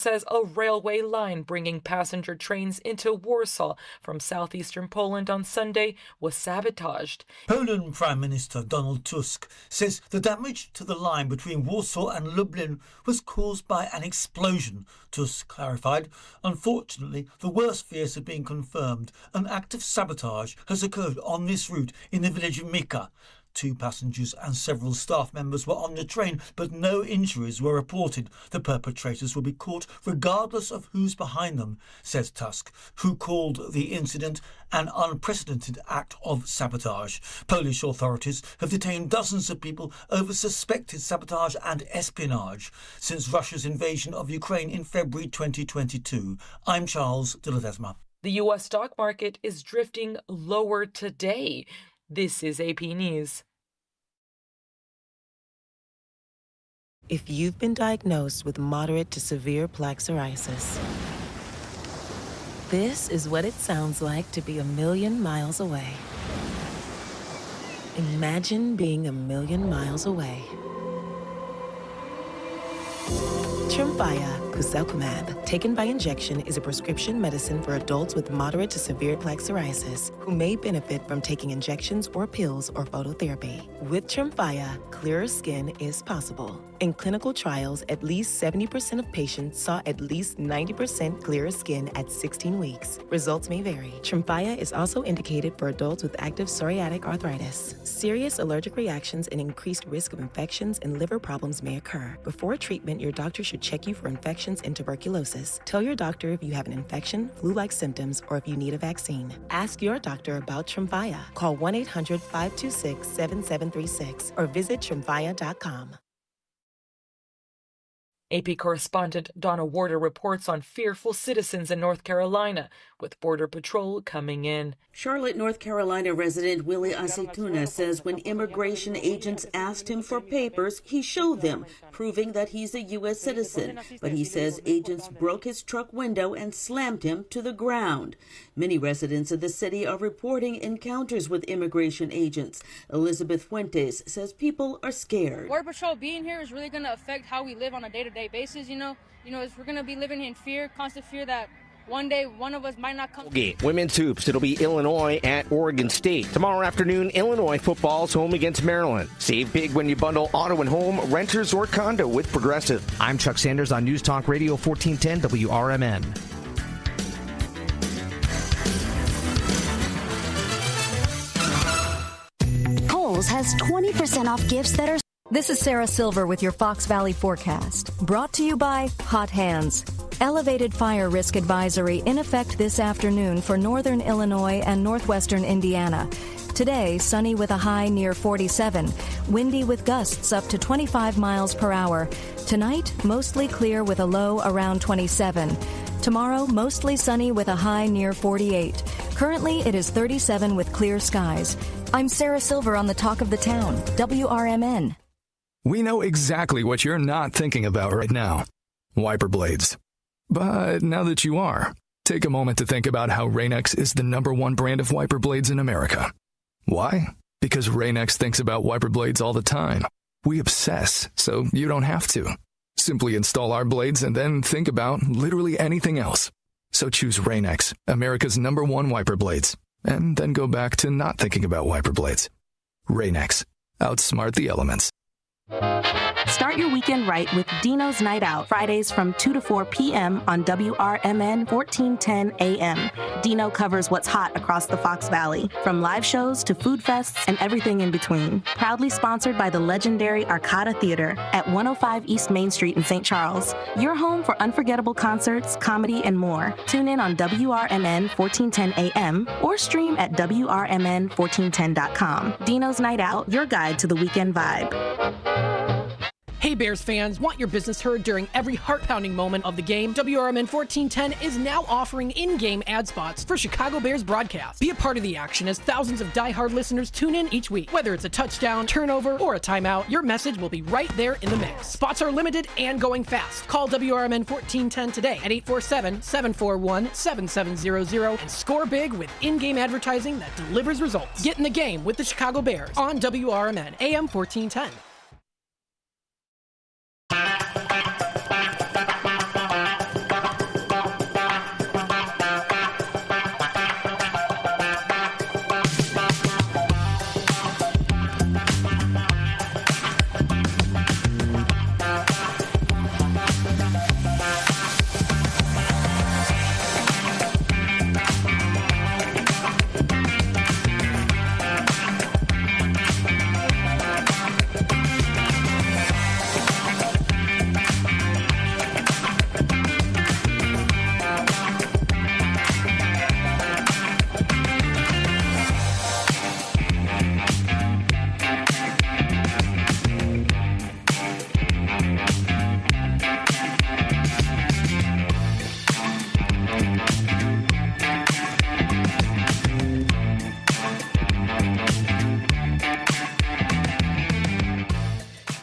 says a railway line bringing passenger trains into Warsaw from southeastern Poland on Sunday was sabotaged. Poland Prime Minister Donald Tusk says the damage to the line between Warsaw and Lublin was caused by an explosion. Tusk clarified, unfortunately, the worst fears have been confirmed. An act of sabotage has occurred on this route in the village of Mika. 2 passengers and several staff members were on the train, but no injuries were reported. The perpetrators will be caught regardless of who's behind them, says Tusk, who called the incident an unprecedented act of sabotage. Polish authorities have detained dozens of people over suspected sabotage and espionage since Russia's invasion of Ukraine in February 2022. I'm Charles de Ledesma. The U.S. stock market is drifting lower today. This is AP News. If you've been diagnosed with moderate to severe plaque psoriasis, this is what it sounds like to be 1,000,000 miles away. Imagine being 1,000,000 miles away. Tremfya guselkumab, taken by injection, is a prescription medicine for adults with moderate to severe plaque psoriasis who may benefit from taking injections or pills or phototherapy. With Tremfya, clearer skin is possible. In clinical trials, at least 70% of patients saw at least 90% clearer skin at 16 weeks. Results may vary. Tremfya is also indicated for adults with active psoriatic arthritis. Serious allergic reactions and increased risk of infections and liver problems may occur. Before treatment, your doctor should check you for infections and tuberculosis. Tell your doctor if you have an infection, flu-like symptoms, or if you need a vaccine. Ask your doctor about Tremfya. Call 1-800-526-7736 or visit tremfya.com. AP correspondent Donna Warder reports on fearful citizens in North Carolina, with Border Patrol coming in. Charlotte, North Carolina resident Willie Aceituna says when immigration agents asked him for papers, he showed them, proving that he's a U.S. citizen. But he says agents broke his truck window and slammed him to the ground. Many residents of the city are reporting encounters with immigration agents. Elizabeth Fuentes says people are scared. Border Patrol being here is really going to affect how we live on a day-to-day basis, you know, if we're going to be living in fear, constant fear that one day one of us might not come. Women's hoops, it'll be Illinois at Oregon State. Tomorrow afternoon, Illinois football's home against Maryland. Save big when you bundle auto and home, renters, or condo with Progressive. I'm Chuck Sanders on News Talk Radio 1410 WRMN. Kohl's has 20% off gifts that are... This is Sarah Silver with your Fox Valley forecast, brought to you by Hot Hands. Elevated fire risk advisory in effect this afternoon for northern Illinois and northwestern Indiana. Today, sunny with a high near 47, windy with gusts up to 25 miles per hour. Tonight, mostly clear with a low around 27. Tomorrow, mostly sunny with a high near 48. Currently, it is 37 with clear skies. I'm Sarah Silver on the Talk of the Town, WRMN. We know exactly what you're not thinking about right now. Wiper blades. But now that you are, take a moment to think about how Rain-X is the #1 brand of wiper blades in America. Why? Because Rain-X thinks about wiper blades all the time. We obsess, so you don't have to. Simply install our blades and then think about literally anything else. So choose Rain-X, America's #1 wiper blades, and then go back to not thinking about wiper blades. Rain-X. Outsmart the elements. Start your weekend right with Dino's Night Out, Fridays from 2 to 4 p.m. on WRMN 1410 AM. Dino covers what's hot across the Fox Valley, from live shows to food fests and everything in between. Proudly sponsored by the legendary Arcada Theater at 105 East Main Street in St. Charles. Your home for unforgettable concerts, comedy, and more. Tune in on WRMN 1410 AM or stream at WRMN1410.com. Dino's Night Out, your guide to the weekend vibe. Hey Bears fans, want your business heard during every heart-pounding moment of the game? WRMN 1410 is now offering in-game ad spots for Chicago Bears broadcasts. Be a part of the action as thousands of die-hard listeners tune in each week. Whether it's a touchdown, turnover, or a timeout, your message will be right there in the mix. Spots are limited and going fast. Call WRMN 1410 today at 847-741-7700 and score big with in-game advertising that delivers results. Get in the game with the Chicago Bears on WRMN AM 1410.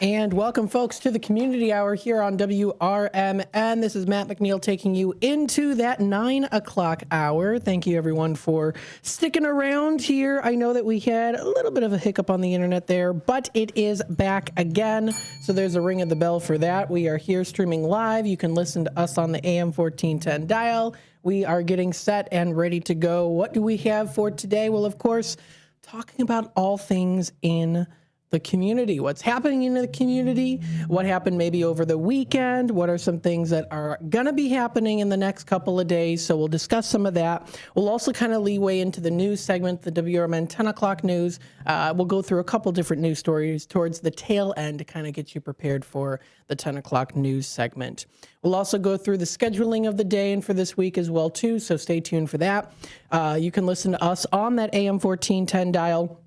And welcome, folks, to the Community Hour here on WRMN. This is Matt McNeil taking you into that 9 o'clock hour. Thank you, everyone, for sticking around here. I know that we had a little bit of a hiccup on the internet there, but it is back again. So there's a ring of the bell for that. We are here streaming live. You can listen to us on the AM 1410 dial. We are getting set and ready to go. What do we have for today? Well, of course, talking about all things in the community. What's happening in the community? What happened maybe over the weekend? What are some things that are going to be happening in the next couple of days? So we'll discuss some of that. We'll also kind of leeway into the news segment, the WRMN 10 o'clock news. We'll go through a couple different news stories towards the tail end to kind of get you prepared for the 10 o'clock news segment. We'll also go through the scheduling of the day and for this week as well, too. So stay tuned for that. You can listen to us on that AM 1410 dial.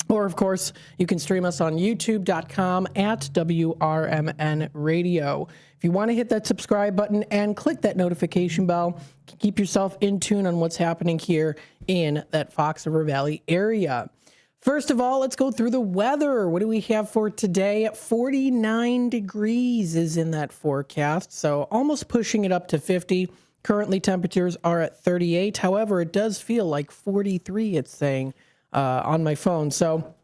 Or, of course, you can stream us on youtube.com at WRMN Radio. If you want to hit that subscribe button and click that notification bell, keep yourself in tune on what's happening here in that Fox River Valley area. First of all, let's go through the weather. What do we have for today? 49 degrees is in that forecast, so almost pushing it up to 50. Currently, temperatures are at 38. However, it does feel like 43, it's saying on my phone. So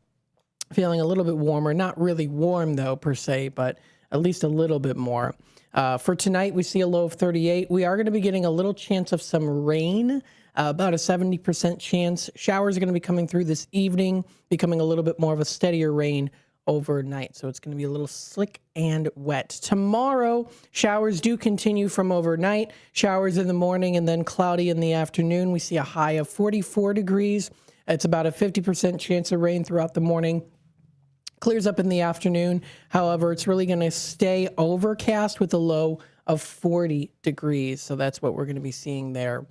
feeling a little bit warmer, not really warm though per se, but at least a little bit more. For tonight, we see a low of 38. We are going to be getting a little chance of some rain, about a 70% chance. Showers are going to be coming through this evening, becoming a little bit more of a steadier rain overnight. So it's going to be a little slick and wet. Tomorrow, showers do continue from overnight. Showers in the morning and then cloudy in the afternoon. We see a high of 44 degrees. It's about a 50% chance of rain throughout the morning. Clears up in the afternoon. However, it's really going to stay overcast with a low of 40 degrees. So that's what we're going to be seeing there.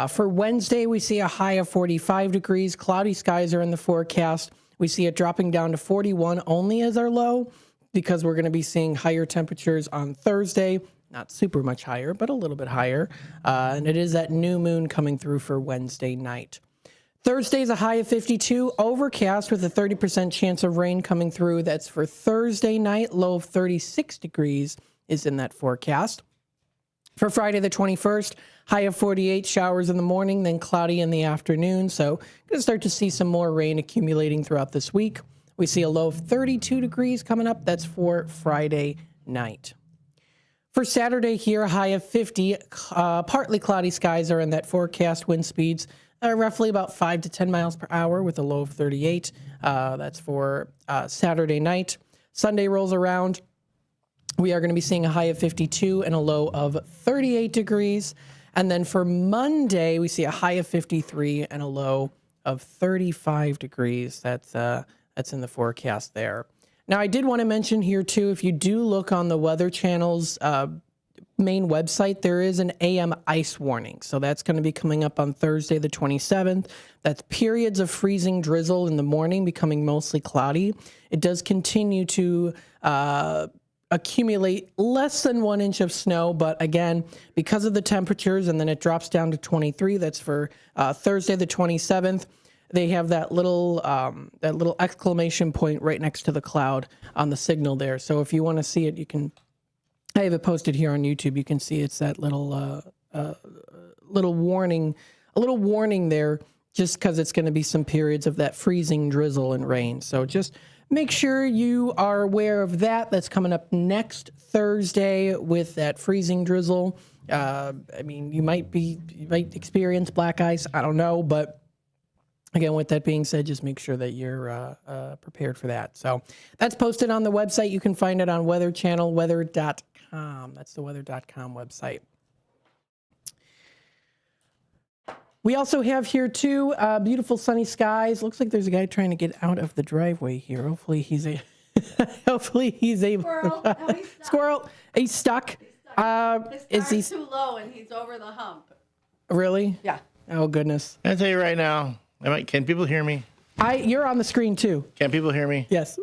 For Wednesday, we see a high of 45 degrees. Cloudy skies are in the forecast. We see it dropping down to 41 only as our low because we're going to be seeing higher temperatures on Thursday. Not super much higher, but a little bit higher. And it is that new moon coming through for Wednesday night. Thursday's a high of 52, overcast with a 30% chance of rain coming through. That's for Thursday night. Low of 36 degrees is in that forecast. For Friday the 21st, high of 48, showers in the morning, then cloudy in the afternoon. So going to start to see some more rain accumulating throughout this week. We see a low of 32 degrees coming up. That's for Friday night. For Saturday here, a high of 50, partly cloudy skies are in that forecast. Wind speeds roughly about 5 to 10 miles per hour with a low of 38. That's for Saturday night. Sunday rolls around. We are going to be seeing a high of 52 and a low of 38 degrees. And then for Monday, we see a high of 53 and a low of 35 degrees. That's in the forecast there. Now, I did want to mention here, too, if you do look on the Weather Channel's main website, there is an AM ice warning. So that's going to be coming up on Thursday, the 27th. That's periods of freezing drizzle in the morning, becoming mostly cloudy. It does continue to accumulate less than 1 inch of snow. But again, because of the temperatures, and then it drops down to 23. That's for Thursday, the 27th. They have that little exclamation point right next to the cloud on the signal there. So if you want to see it, you can. I have it posted here on YouTube. You can see it's that little warning, a little warning there, just because it's going to be some periods of that freezing drizzle and rain. So just make sure you are aware of that. That's coming up next Thursday with that freezing drizzle. I mean, you might experience black ice. I don't know, but again, with that being said, just make sure that you're prepared for that. So that's posted on the website. You can find it on Weather Channel, weather.com. That's the weather.com website. We also have here, too, beautiful sunny skies. Looks like there's a guy trying to get out of the driveway here. Hopefully he's able. Squirrel. No, he's stuck. Squirrel. He's stuck. His car's too low and he's over the hump. Really? Yeah. Oh, goodness. I'll tell you right now. Can people hear me? You're on the screen, too. Can people hear me? Yes.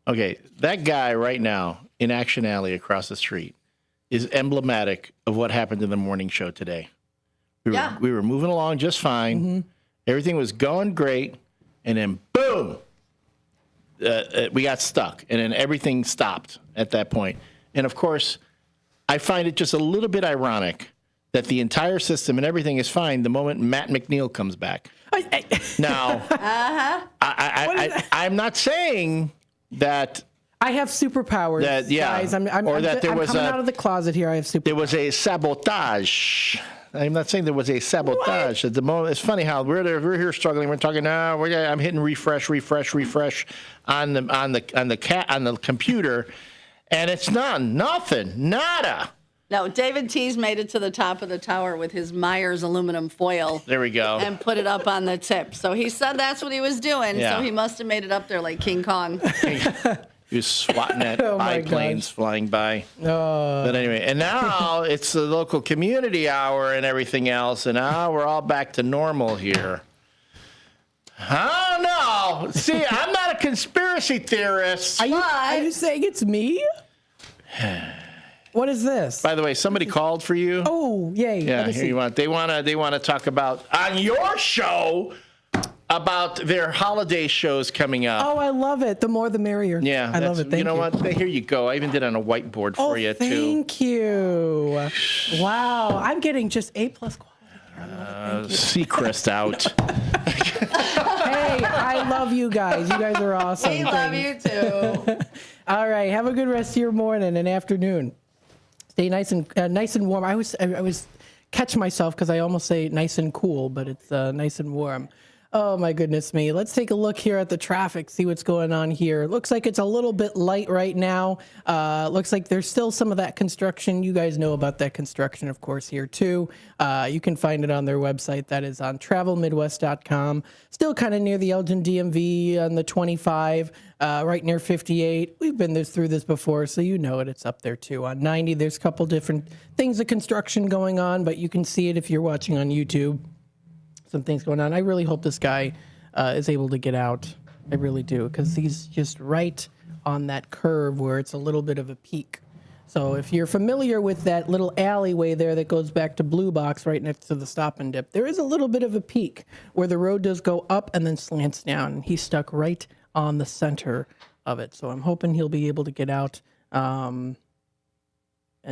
Okay. That guy right now in Action Alley across the street is emblematic of what happened in the morning show today. We were moving along just fine. Mm-hmm. Everything was going great. And then, boom, we got stuck, and then everything stopped at that point. And of course, I find it just a little bit ironic that the entire system and everything is fine the moment Matt McNeil comes back. Now, I'm not saying that I have superpowers, guys. I'm coming out of the closet here. I have superpowers. There was a sabotage. I'm not saying there was a sabotage. At the moment, it's funny how we're here struggling. We're talking now. I'm hitting refresh on the computer, and it's nothing, nada. No, David T's made it to the top of the tower with his Myers aluminum foil. There we go. And put it up on the tip. So he said that's what he was doing. Yeah. So he must have made it up there like King Kong. He was swatting at biplanes flying by. But anyway, and now it's the local community hour and everything else, and now we're all back to normal here. I don't know. See, I'm not a conspiracy theorist. Are you saying it's me? What is this? By the way, somebody called for you. Oh, yay. Yeah, here you want. They want to talk about on your show about their holiday shows coming up. Oh, I love it. The more the merrier. Yeah, I love it. Thank you. You know what? Here you go. I even did it on a whiteboard for you too. Thank you. Wow, I'm getting just A+ quality. Seacrest out. Hey, I love you guys. You guys are awesome. We love you too. All right, have a good rest of your morning and afternoon. Stay nice and warm. I was catch myself because I almost say nice and cool, but it's nice and warm. Oh my goodness me. Let's take a look here at the traffic, see what's going on here. Looks like it's a little bit light right now. Looks like there's still some of that construction. You guys know about that construction, of course, here too. You can find it on their website. That is on travelmidwest.com. Still kind of near the Elgin DMV on the 25, right near 58. We've been through this before, so you know it. It's up there too. On 90, there's a couple different things of construction going on, but you can see it if you're watching on YouTube. Some things going on. I really hope this guy is able to get out. I really do, because he's just right on that curve where it's a little bit of a peak. So if you're familiar with that little alleyway there that goes back to Blue Box right next to the Stop and Dip, there is a little bit of a peak where the road does go up and then slants down. And he's stuck right on the center of it. So I'm hoping he'll be able to get out and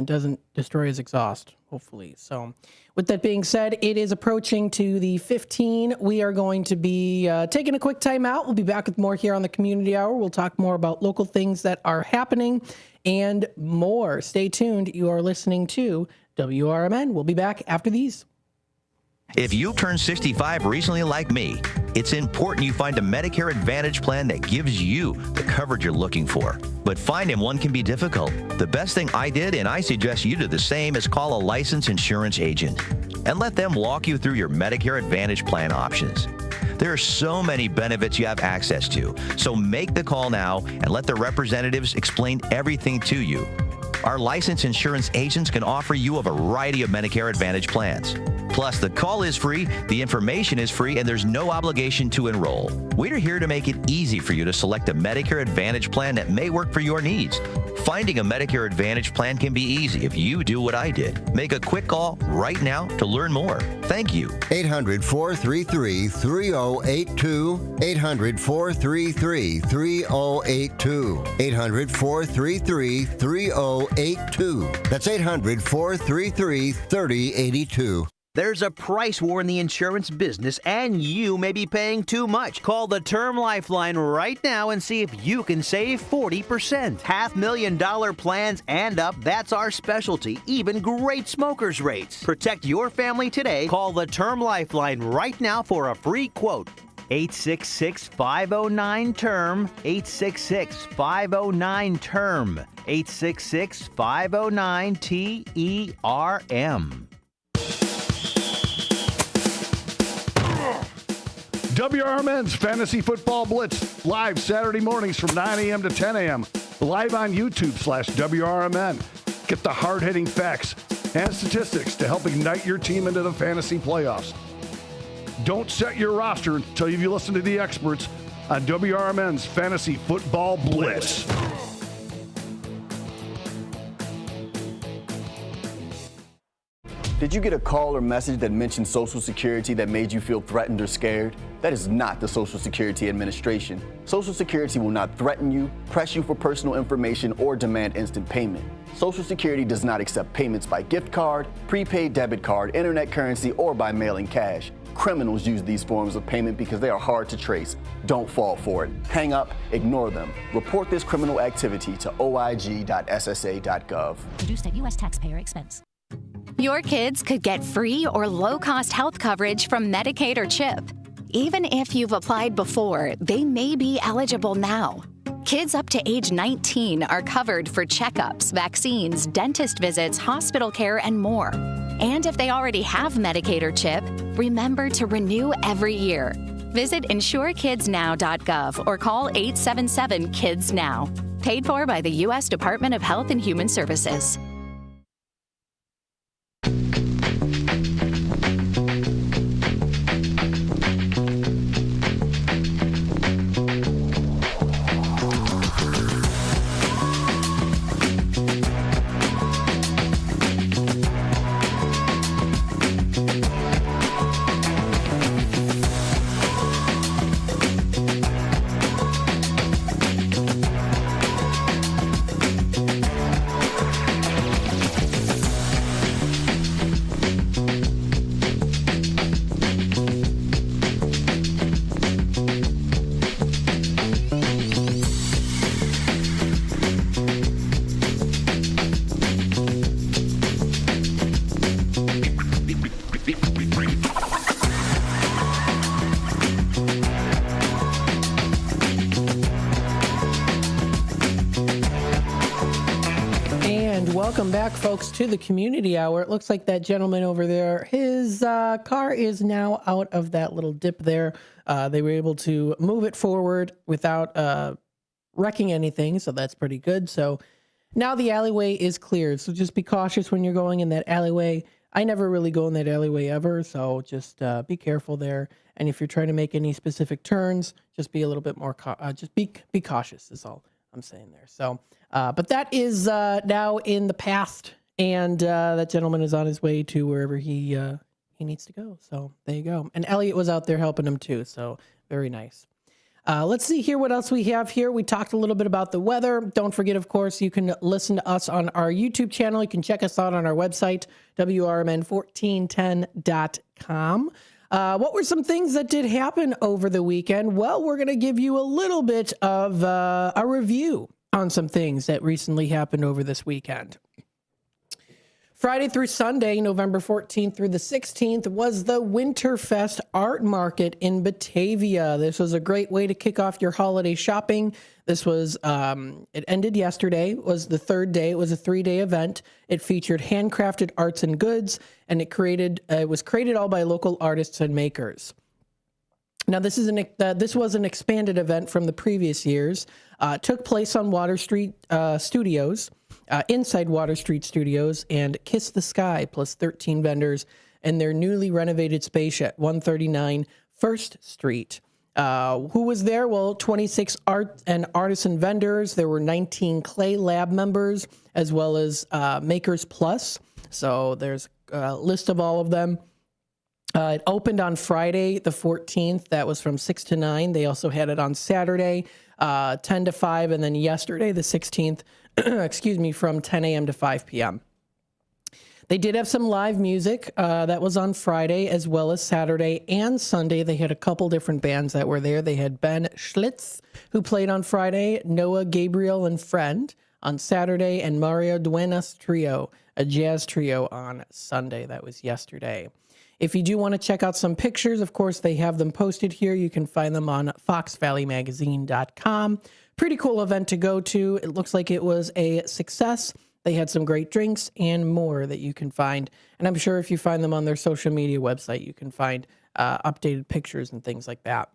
doesn't destroy his exhaust, hopefully. So with that being said, it is approaching to the 15. We are going to be taking a quick time out. We'll be back with more here on the Community Hour. We'll talk more about local things that are happening and more. Stay tuned. You are listening to WRMN. We'll be back after these. If you turned 65 recently like me, it's important you find a Medicare Advantage plan that gives you the coverage you're looking for. But finding one can be difficult. The best thing I did, and I suggest you do the same, is call a licensed insurance agent and let them walk you through your Medicare Advantage plan options. There are so many benefits you have access to, so make the call now and let the representatives explain everything to you. Our licensed insurance agents can offer you a variety of Medicare Advantage plans. Plus, the call is free, the information is free, and there's no obligation to enroll. We're here to make it easy for you to select a Medicare Advantage plan that may work for your needs. Finding a Medicare Advantage plan can be easy if you do what I did. Make a quick call right now to learn more. Thank you. 800-433-3082. 800-433-3082. 800-433-3082. That's 800-433-3082. There's a price war in the insurance business, and you may be paying too much. Call the Term Lifeline right now and see if you can save 40%. $500,000 plans and up, that's our specialty. Even great smokers' rates. Protect your family today. Call the Term Lifeline right now for a free quote. 866-509-TERM. 866-509-TERM. 866-509-TERM. WRMN's Fantasy Football Blitz, live Saturday mornings from 9 a.m. to 10 a.m. Live on YouTube/WRMN. Get the hard-hitting facts and statistics to help ignite your team into the fantasy playoffs. Don't set your roster until you listen to the experts on WRMN's Fantasy Football Blitz. Did you get a call or message that mentioned Social Security that made you feel threatened or scared? That is not the Social Security Administration. Social Security will not threaten you, press you for personal information, or demand instant payment. Social Security does not accept payments by gift card, prepaid debit card, internet currency, or by mailing cash. Criminals use these forms of payment because they are hard to trace. Don't fall for it. Hang up, ignore them. Report this criminal activity to oig.ssa.gov. Produced at U.S. taxpayer expense. Your kids could get free or low-cost health coverage from Medicaid or CHIP. Even if you've applied before, they may be eligible now. Kids up to age 19 are covered for checkups, vaccines, dentist visits, hospital care, and more. And if they already have Medicaid or CHIP, remember to renew every year. Visit insurekidsnow.gov or call 877-KIDS-NOW. Paid for by the U.S. Department of Health and Human Services. Welcome back, folks, to the Community Hour. It looks like that gentleman over there, his car is now out of that little dip there. They were able to move it forward without wrecking anything, so that's pretty good. So now the alleyway is cleared, so just be cautious when you're going in that alleyway. I never really go in that alleyway ever, so just be careful there. And if you're trying to make any specific turns, just be a little bit more, just be cautious is all I'm saying there. So, but that is now in the past, and that gentleman is on his way to wherever he needs to go. So there you go. And Elliot was out there helping him too. So very nice. Let's see here what else we have here. We talked a little bit about the weather. Don't forget, of course, you can listen to us on our YouTube channel. You can check us out on our website, WRMN1410.com. What were some things that did happen over the weekend? Well, we're going to give you a little bit of a review on some things that recently happened over this weekend. Friday through Sunday, November 14th through the 16th, was the Winterfest Art Market in Batavia. This was a great way to kick off your holiday shopping. This was, it ended yesterday. It was the third day. It was a 3-day event. It featured handcrafted arts and goods, and it was created all by local artists and makers. Now, this was an expanded event from the previous years. It took place on Water Street Studios, inside Water Street Studios, and Kiss the Sky, plus 13 vendors in their newly renovated space at 139 First Street. Who was there? Well, 26 art and artisan vendors. There were 19 Clay Lab members, as well as Makers Plus. So there's a list of all of them. It opened on Friday, the 14th. That was from 6 to 9. They also had it on Saturday, 10 to 5, and then yesterday, the 16th, from 10 a.m. to 5 p.m. They did have some live music. That was on Friday, as well as Saturday and Sunday. They had a couple different bands that were there. They had Ben Schlitz, who played on Friday, Noah, Gabriel, and Friend on Saturday, and Mario Duenas Trio, a jazz trio, on Sunday. That was yesterday. If you do want to check out some pictures, of course, they have them posted here. You can find them on foxvalleymagazine.com. Pretty cool event to go to. It looks like it was a success. They had some great drinks and more that you can find. And I'm sure if you find them on their social media website, you can find updated pictures and things like that.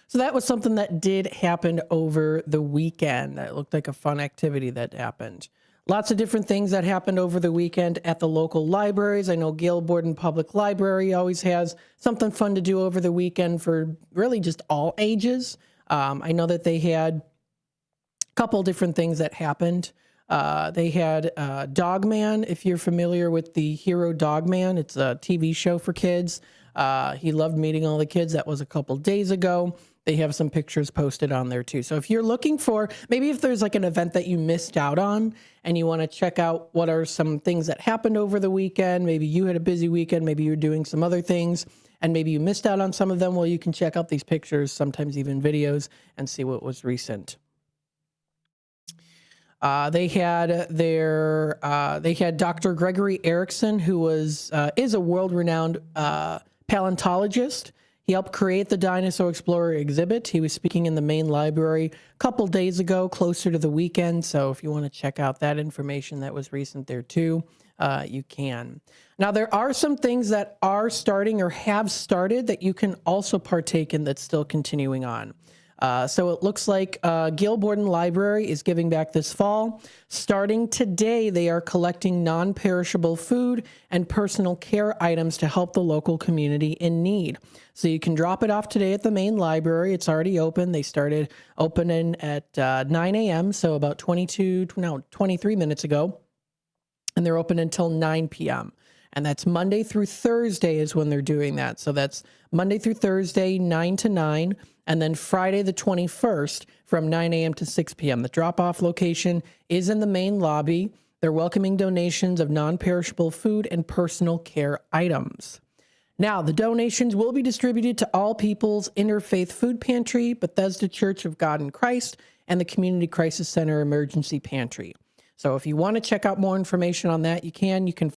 So that was something that did happen over the weekend. That looked like a fun activity that happened. Lots of different things that happened over the weekend at the local libraries. I know Gail Borden Public Library always has something fun to do over the weekend for really just all ages. I know that they had a couple different things that happened. They had Dogman, if you're familiar with the hero Dogman. It's a TV show for kids. He loved meeting all the kids. That was a couple days ago. They have some pictures posted on there too. So if you're looking for, maybe if there's like an event that you missed out on and you want to check out what are some things that happened over the weekend, maybe you had a busy weekend, maybe you're doing some other things, and maybe you missed out on some of them, well, you can check out these pictures, sometimes even videos, and see what was recent. They had Dr. Gregory Erickson, who is a world-renowned paleontologist. He helped create the Dinosaur Explorer exhibit. He was speaking in the main library a couple days ago, closer to the weekend. So if you want to check out that information that was recent there too, you can. Now, there are some things that are starting or have started that you can also partake in that's still continuing on. So it looks like Gail Borden Library is giving back this fall. Starting today, they are collecting non-perishable food and personal care items to help the local community in need. So you can drop it off today at the main library. It's already open. They started opening at 9 a.m., so about 23 minutes ago. And they're open until 9 p.m. And that's Monday through Thursday is when they're doing that. So that's Monday through Thursday, 9 to 9. And then Friday the 21st from 9 a.m. to 6 p.m. The drop-off location is in the main lobby. They're welcoming donations of non-perishable food and personal care items. Now, the donations will be distributed to All People's Interfaith Food Pantry, Bethesda Church of God in Christ, and the Community Crisis Center Emergency Pantry. So if you want to check out more information on that, you can. You can